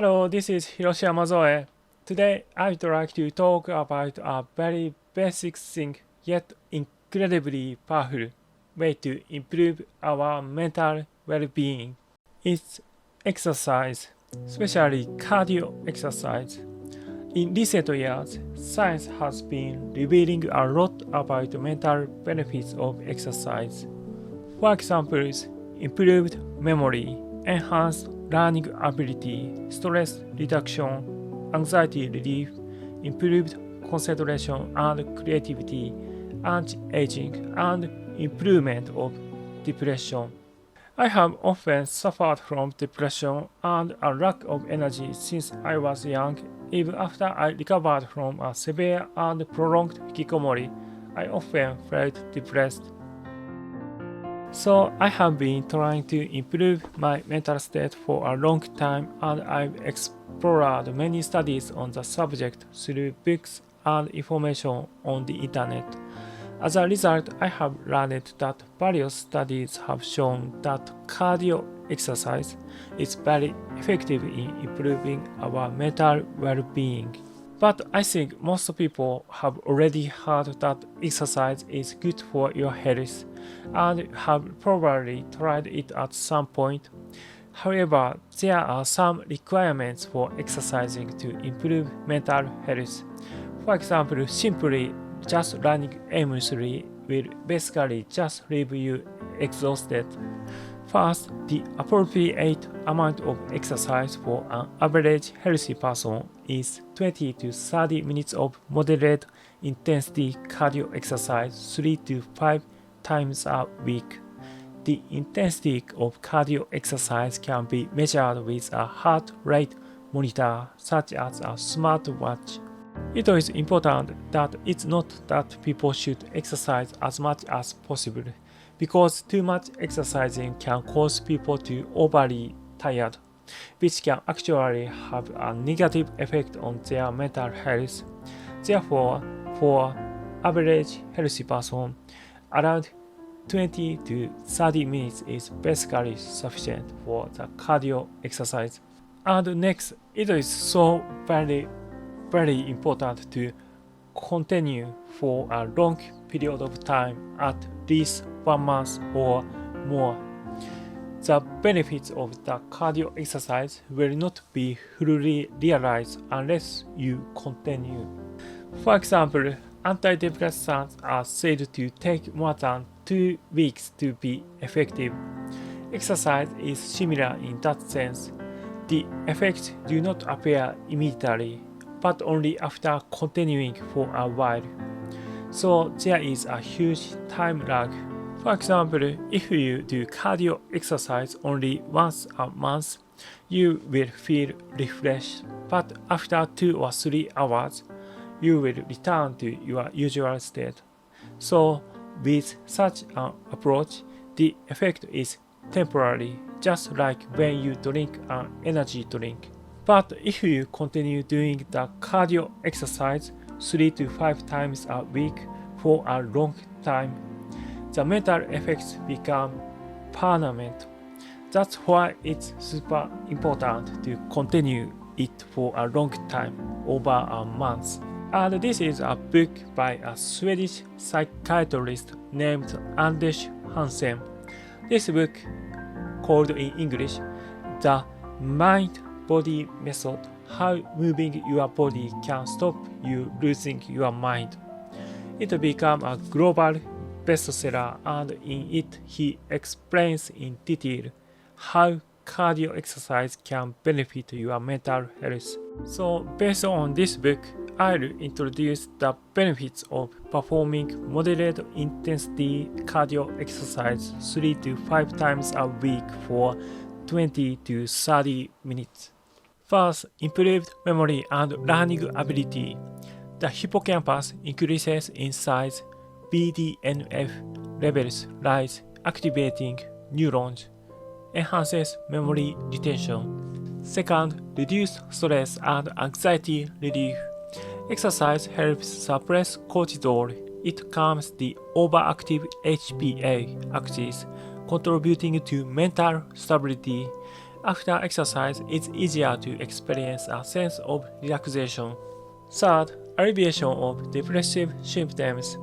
Hello, this is Hiroshi Yamazoe. Today, I would like to talk about a very basic thing yet incredibly powerful way to improve our mental well-being. It's exercise, especially cardio exercise. In recent years, science has been revealing a lot about the mental benefits of exercise. For example, improved memory, enhanced learning ability, stress reduction, anxiety relief, improved concentration and creativity, anti-aging, and improvement of depression. I have often suffered from depression and a lack of energy since I was young. Even after I recovered from a severe and prolonged hikikomori, I often felt depressed. So I have been trying to improve my mental state for a long time, and I've explored many studies on the subject through books and information on the internet. As a result, I have learned that various studies have shown that cardio exercise is very effective in improving our mental well-being. But I think most people have already heard that exercise is good for your health and have probably tried it at some point. However, there are some requirements for exercising to improve mental health. For example, simply just running aimlessly will basically just leave you exhausted. First, the appropriate amount of exercise for an average healthy person is 20 to 30 minutes of moderate intensity cardio exercise 3 to 5 times a week. The intensity of cardio exercise can be measured with a heart rate monitor such as a smartwatch. It is important that it's not that people should exercise as much as possible, because too much exercising can cause people to overly tired, which can actually have a negative effect on their mental health. Therefore, for average healthy person, around 20 to 30 minutes is basically sufficient for the cardio exercise. And next, it is so very important to continue for a long period of time, at least 1 month or more. The benefits of the cardio exercise will not be fully realized unless you continue. For example, antidepressants are said to take more than 2 weeks to be effective. Exercise is similar in that sense. The effects do not appear immediately, but only after continuing for a while. So there is a huge time lag. For example, if you do cardio exercise only once a month, you will feel refreshed, but after 2 or 3 hours, you will return to your usual state. So with such an approach, the effect is temporary, just like when you drink an energy drink. But if you continue doing the cardio exercise 3 to 5 times a week for a long time, the mental effects become permanent. That's why it's super important to continue it for a long time, over a month. And this is a book by a Swedish psychiatrist named Anders Hansen. This book, called in English, The Mind-Body Method, How Moving Your Body Can Stop You Losing Your Mind. It became a global bestseller, and in it he explains in detail how cardio exercise can benefit your mental health. So based on this book, I'll introduce the benefits of performing moderate intensity cardio exercise 3 to 5 times a week for 20 to 30 minutes. First, improved memory and learning ability. The hippocampus increases in size, BDNF levels rise, activating neurons, enhances memory retention. Second, reduce stress and anxiety relief. Exercise helps suppress cortisol. It calms the overactive HPA axis, contributing to mental stability. After exercise, it's easier to experience a sense of relaxation. Third, alleviation of depressive symptoms.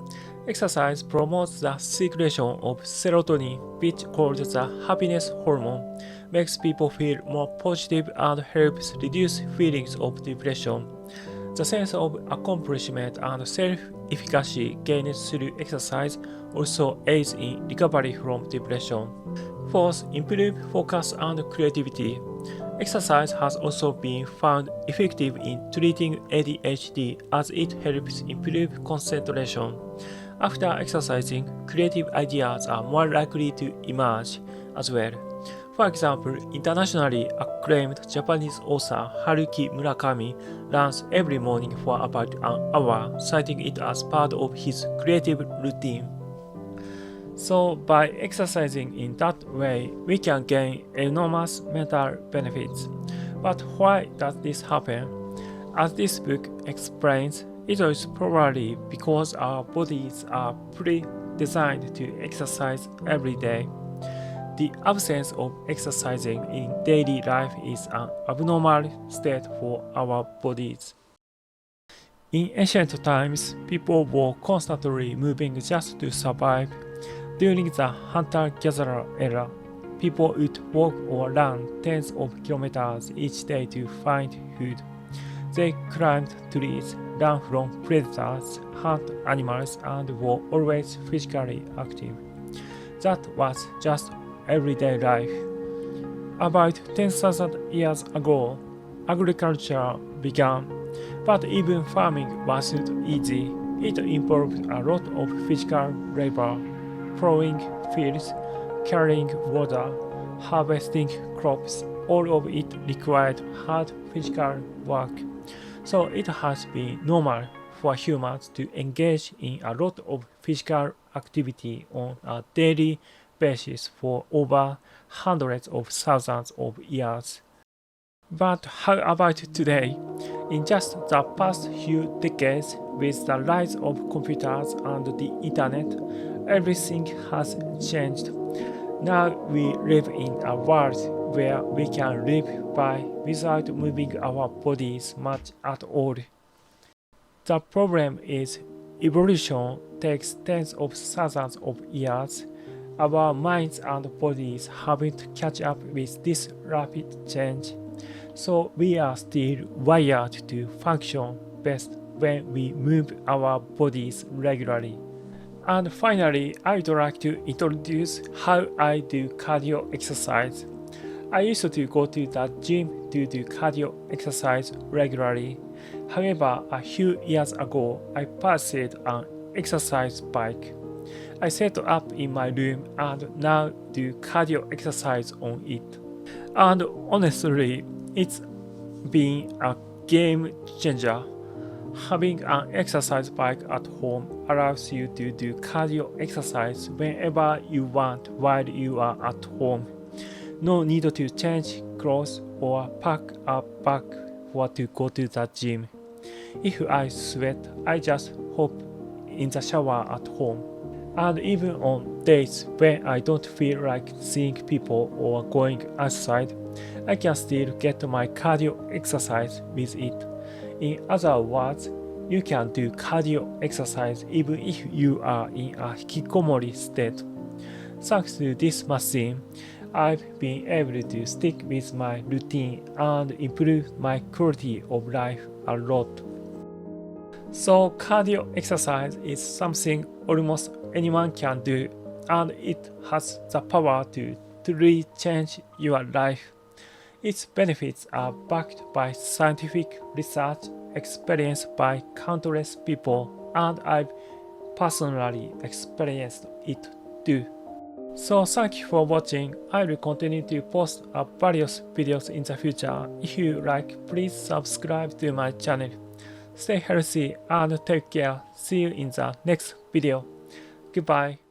Exercise promotes the secretion of serotonin, which called the happiness hormone, makes people feel more positive and helps reduce feelings of depression. The sense of accomplishment and self-efficacy gained through exercise also aids in recovery from depression. Fourth, improve focus and creativity. Exercise has also been found effective in treating ADHD as it helps improve concentration. After exercising, creative ideas are more likely to emerge as well. For example, internationally acclaimed Japanese author Haruki Murakami runs every morning for about an hour, citing it as part of his creative routine. So by exercising in that way, we can gain enormous mental benefits. But why does this happen? As this book explains, it is probably because our bodies are pre-designed to exercise every day. The absence of exercising in daily life is an abnormal state for our bodies. In ancient times, people were constantly moving just to survive. During the hunter-gatherer era, people would walk or run tens of kilometers each day to find food. They climbed trees, ran from predators, hunt animals, and were always physically active. That was just everyday life. About 10,000 years ago, agriculture began, but even farming wasn't easy. It involved a lot of physical labor, plowing fields, carrying water, harvesting crops. All of it required hard physical work. So it has been normal for humans to engage in a lot of physical activity on a daily basis for over hundreds of thousands of years. But how about today? In just the past few decades, with the rise of computers and the internet, everything has changed. Now we live in a world where we can live by without moving our bodies much at all. The problem is evolution takes tens of thousands of years. Our minds and bodies haven't catch up with this rapid change, so we are still wired to function best when we move our bodies regularly. And finally, I would like to introduce how I do cardio exercise. I used to go to the gym to do cardio exercise regularly. However, a few years ago, I purchased an exercise bike. I set up in my room and now do cardio exercise on it. And honestly, it's been a game changer. Having an exercise bike at home allows you to do cardio exercise whenever you want while you are at home. No need to change clothes or pack a bag to go to the gym. If I sweat, I just hop in the shower at home. And even on days when I don't feel like seeing people or going outside, I can still get my cardio exercise with it. In other words, you can do cardio exercise even if you are in a hikikomori state. Thanks to this machine, I've been able to stick with my routine and improve my quality of life a lot. So cardio exercise is something almost anyone can do, and it has the power to truly change your life. Its benefits are backed by scientific research experienced by countless people, and I've personally experienced it too. So thank you for watching. I will continue to post various videos in the future. If you like, please subscribe to my channel. Stay healthy and take care. See you in the next video. Goodbye.